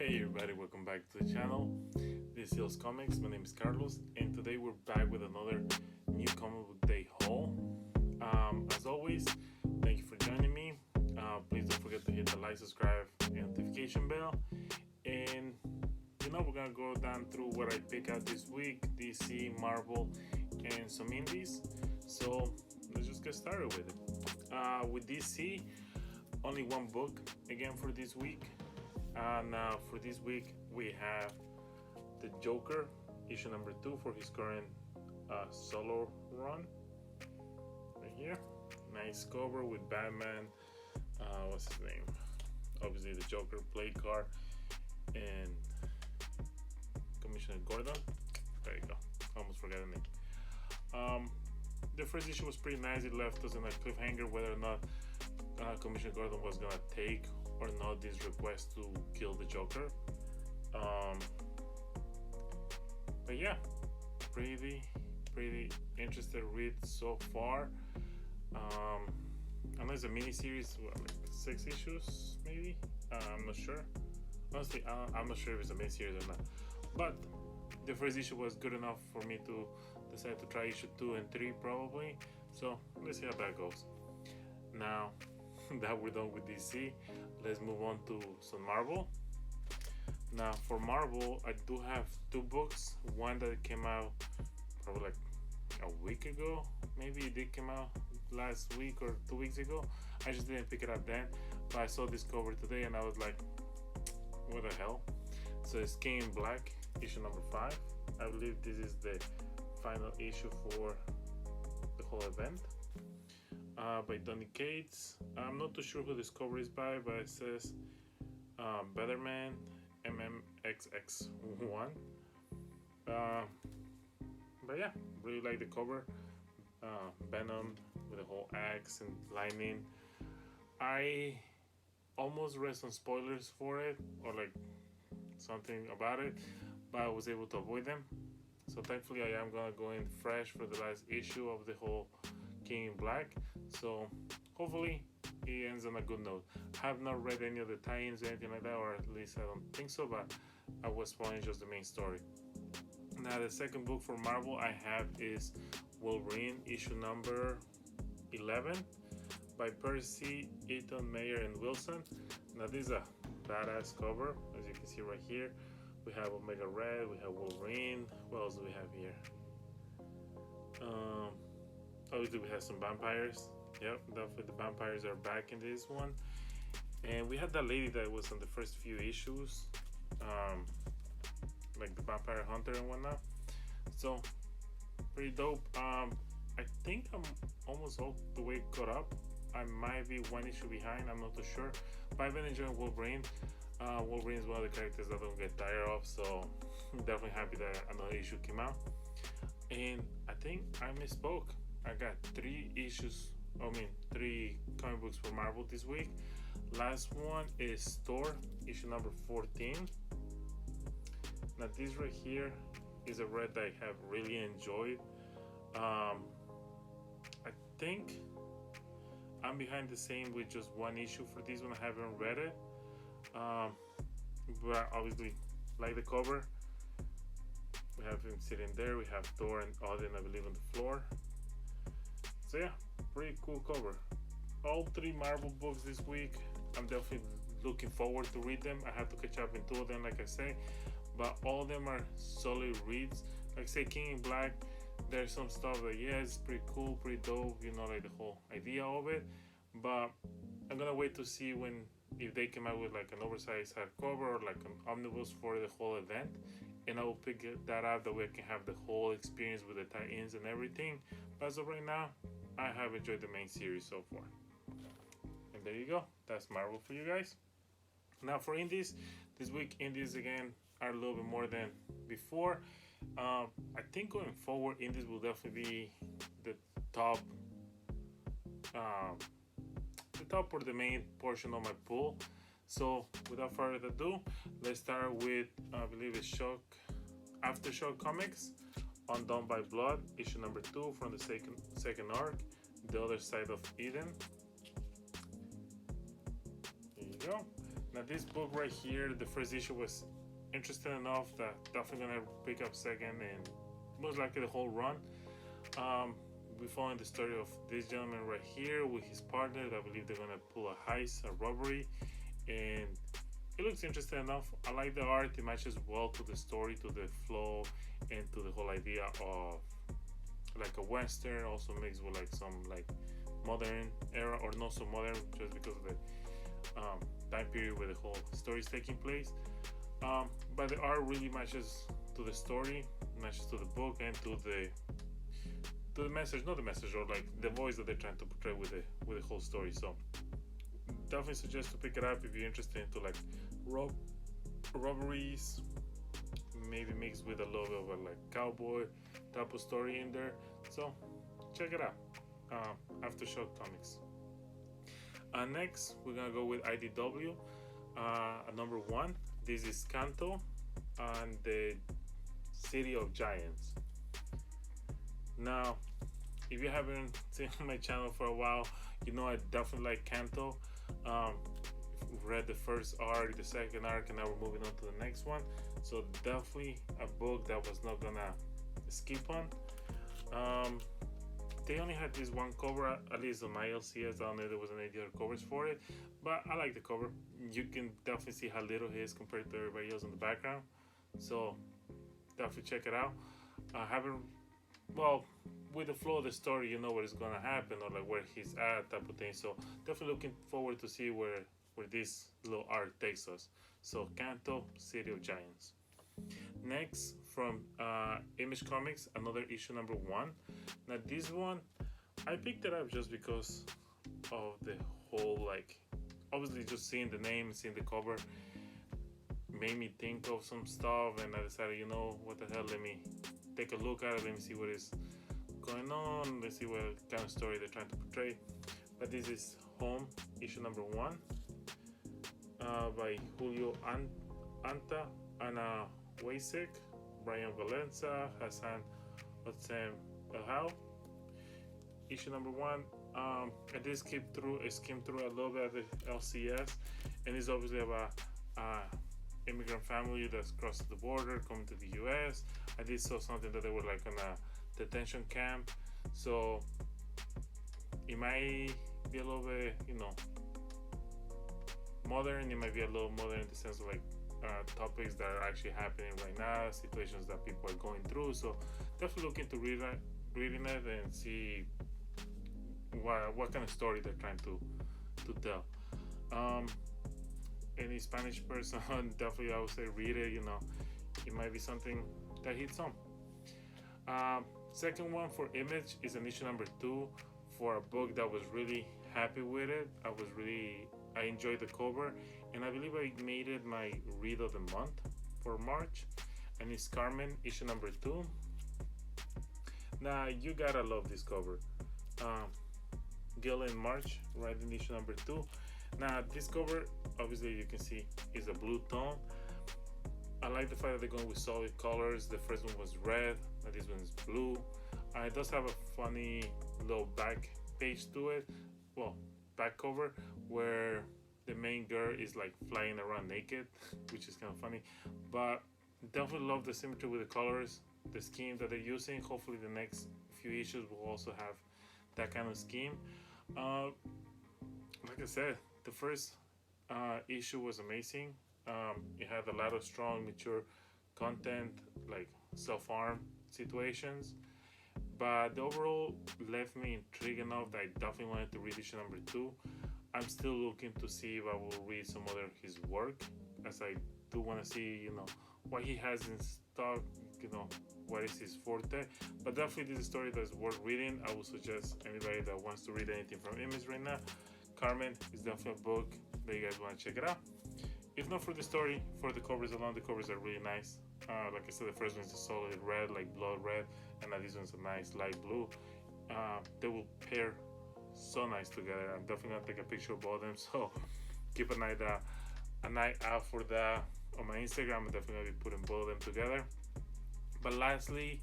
Hey everybody, welcome back to the channel. This is AfterShock Comics. My name is Carlos, and today we're back with another new comic book day haul. As always, thank you for joining me. Please don't forget to hit the like, subscribe, and notification bell. And we're gonna go down through what I pick out this week: DC, Marvel, and some indies. So let's just get started with it. With DC, only one book again for this week. Now for this week we have the Joker, issue number 2 for his current solo run. Right here, nice cover with Batman. What's his name? Obviously the Joker play card and Commissioner Gordon. There you go. Almost forgot the name. The first issue was pretty nice. It left us in a cliffhanger whether or not Commissioner Gordon was gonna take or not this request to kill the Joker. But yeah, pretty interesting read so far. I know it's a mini series, like 6 issues maybe. I'm not sure. Honestly, I'm not sure if it's a mini series or not. But the first issue was good enough for me to decide to try issue 2 and 3 probably. So let's see how that goes. Now that we're done with DC, let's move on to some Marvel. Now for Marvel, I do have 2 books. One that came out probably like a week ago. Maybe it did come out last week or 2 weeks ago. I just didn't pick it up then, but I saw this cover today and I was like, what the hell? So it's King in Black, issue number 5. I believe this is the final issue for the whole event. By Donny Cates. I'm not too sure who this cover is by, but it says Betterman MMXX1. But yeah, really like the cover. Venom with the whole axe and lightning. I almost read some spoilers for it or like something about it, but I was able to avoid them. So thankfully I am gonna go in fresh for the last issue of the whole King in Black. So hopefully it ends on a good note. I have not read any of the tie-ins or anything like that, or at least I don't think so, but I was following just the main story. Now the second book for Marvel I have is Wolverine, issue number 11 by Percy, Eaton, Mayer, and Wilson. Now this is a badass cover, as you can see right here. We have Omega Red, we have Wolverine. What else do we have here? Obviously we have some vampires. Yep, definitely the vampires are back in this one. And we had that lady that was on the first few issues, like the vampire hunter and whatnot. So pretty dope. I think I'm almost all the way caught up. I might be 1 issue behind, I'm not too sure. But I've been enjoying Wolverine. Wolverine is one of the characters that I don't get tired of, so I'm definitely happy that another issue came out. And I think I misspoke. I got 3 comic books for Marvel this week. Last one is Thor, issue number 14. Now this right here is a read that I have really enjoyed. I think I'm behind the same with just 1 issue for this one. I haven't read it, but obviously like the cover. We have him sitting there. We have Thor and Odin, I believe, on the floor. So yeah, pretty cool cover. All 3 Marvel books this week. I'm definitely looking forward to read them. I have to catch up in 2 of them, like I say, but all of them are solid reads. Like I say, King in Black, there's some stuff that it's pretty cool, pretty dope, like the whole idea of it. But I'm gonna wait to see if they come out with like an oversized hardcover or like an omnibus for the whole event, and I will pick that up that way I can have the whole experience with the tie-ins and everything. But as of right now, I have enjoyed the main series so far. And there you go, that's Marvel for you guys. Now for indies, this week indies again are a little bit more than before. I think going forward, indies will definitely be the top or the main portion of my pool. So without further ado, let's start with I believe it's AfterShock Comics, Undone by Blood, issue number 2 from the second arc, The Other Side of Eden. There you go. Now this book right here, the first issue was interesting enough that definitely gonna pick up second and most likely the whole run. We're following the story of this gentleman right here with his partner. I believe they're gonna pull a heist, a robbery, and it looks interesting enough. I like the art. It matches well to the story, to the flow, and to the whole idea of like a western, also mixed with like some like modern era, or not so modern, just because of the time period where the whole story is taking place. But the art really matches to the story, matches to the book, and to the message, not the message, or like the voice that they're trying to portray with the whole story. So definitely suggest to pick it up if you're interested into like robberies, maybe mixed with a little bit of a like cowboy type of story in there. So check it out. AfterShock Comics. Next, we're gonna go with IDW. Number 1. This is Canto and the City of Giants. Now, if you haven't seen my channel for a while, you know I definitely like Canto. Read the first arc, the second arc, and now we're moving on to the next one. So definitely a book that was not gonna skip on. They only had this one cover, at least on my LCS. I don't know if there was any other covers for it, but I like the cover. You can definitely see how little he is compared to everybody else in the background. So definitely check it out. I haven't, well, with the flow of the story, you know what is gonna happen, or like where he's at, type of thing. So definitely looking forward to see where this little arc takes us. So Canto, City of Giants. Next, from Imagecomics, another issue number 1. Now this one, I picked it up just because of the whole, like, obviously just seeing the name, seeing the cover made me think of some stuff, and I decided, you know what the hell, let me take a look at it, let me see what is going on, let's see what kind of story they're trying to portray. But this is Home, issue number 1, by Julio Anta, Anna Wasik, Brian Valenza, Hassan Otsem Elhau. Issue number 1. I did skim through a little bit of the LCS, and it's obviously about immigrant family that's crossed the border coming to the US. I did saw something that they were like on a detention camp, so it might be a little bit, you know, modern. It might be a little modern in the sense of like topics that are actually happening right now, situations that people are going through. So definitely looking to reading it and see what kind of story they're trying to tell. Any Spanish person, definitely I would say read it. You know, it might be something that hits home. Second one for Image is an issue number 2 for a book that was really happy with it. I enjoyed the cover, and I believe I made it my read of the month for March, and it's Carmen, issue number 2. Now you gotta love this cover. Gil and March writing issue number 2. Now this cover, obviously you can see, is a blue tone. I like the fact that they're going with solid colors. The first one was red, and this one is blue. It does have a funny little back page to it, well, back cover, where the main girl is like flying around naked, which is kind of funny. But definitely love the symmetry with the colors, the scheme that they're using. Hopefully the next few issues will also have that kind of scheme. Like I said, the first issue was amazing. It had a lot of strong, mature content, like self-harm situations, but the overall left me intrigued enough that I definitely wanted to read issue number 2. I'm still looking to see if I will read some other his work, as I do want to see, you know, what he has in stock, you know, what is his forte. But definitely this is a story that's worth reading. I would suggest anybody that wants to read anything from Image right now, Carmen is definitely a book that you guys want to check it out. If not for the story, for the covers alone, the covers are really nice. Like I said, the first one is a solid red, like blood red, and now this one's a nice light blue. They will pair so nice together. I'm definitely gonna take a picture of both of them, so keep an eye out for that on my Instagram. I'm definitely gonna be putting both of them together. But lastly,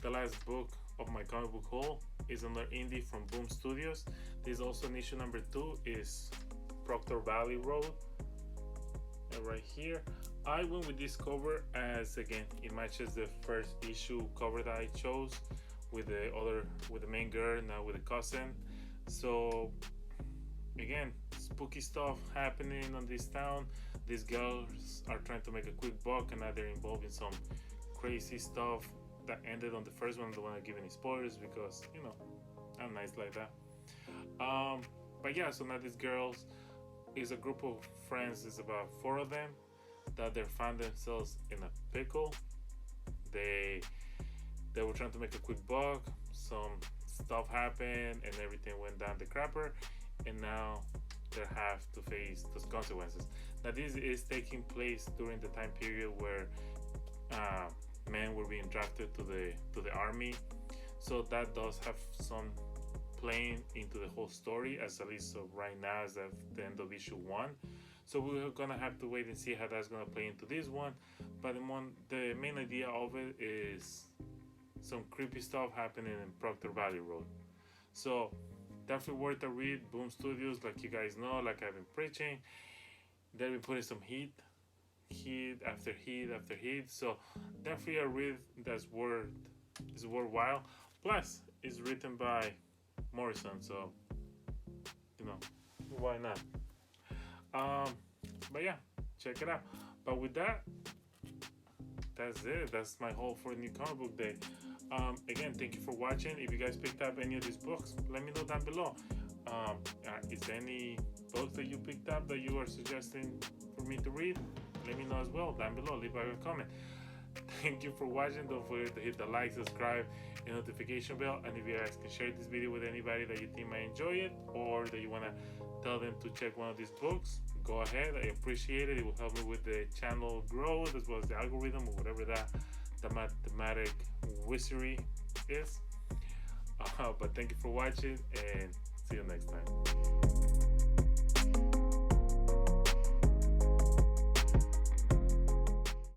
the last book of my comic book haul is another indie from Boom Studios. This is also an issue number 2, is Proctor Valley Road. right here. I went with this cover as, again, it matches the first issue cover that I chose with the main girl, now with the cousin. So again, spooky stuff happening on this town. These girls are trying to make a quick buck, and now they're involved in some crazy stuff that ended on the first one. I don't want to give any spoilers because, you know, I'm nice like that. But yeah, so now these girls is a group of friends. There's about 4 of them that they found themselves in a pickle. They were trying to make a quick buck. Some stuff happened and everything went down the crapper, and now they have to face those consequences. Now this is taking place during the time period where men were being drafted to the army, so that does have some playing into the whole story, as at least so right now as of the end of issue 1. So we're gonna have to wait and see how that's gonna play into this one. But the main idea of it is some creepy stuff happening in Proctor Valley Road. So definitely worth a read. Boom Studios, like you guys know, like I've been preaching, they've been putting some heat after heat after heat. So definitely a read that's worthwhile. Plus, it's written by Morrison, so you know, why not? But yeah, check it out. But with that, that's it. That's my haul for New Comic Book Day. Again, thank you for watching. If you guys picked up any of these books, let me know down below. Is there any books that you picked up that you are suggesting for me to read? Let me know as well down below. Leave a comment. Thank you for watching. Don't forget to hit the like, subscribe, and notification bell. And if you guys can share this video with anybody that you think might enjoy it, or that you want to tell them to check one of these books, go ahead. I appreciate it. It will help me with the channel growth, as well as the algorithm, or whatever that the mathematic wizardry is. But thank you for watching, and see you next time.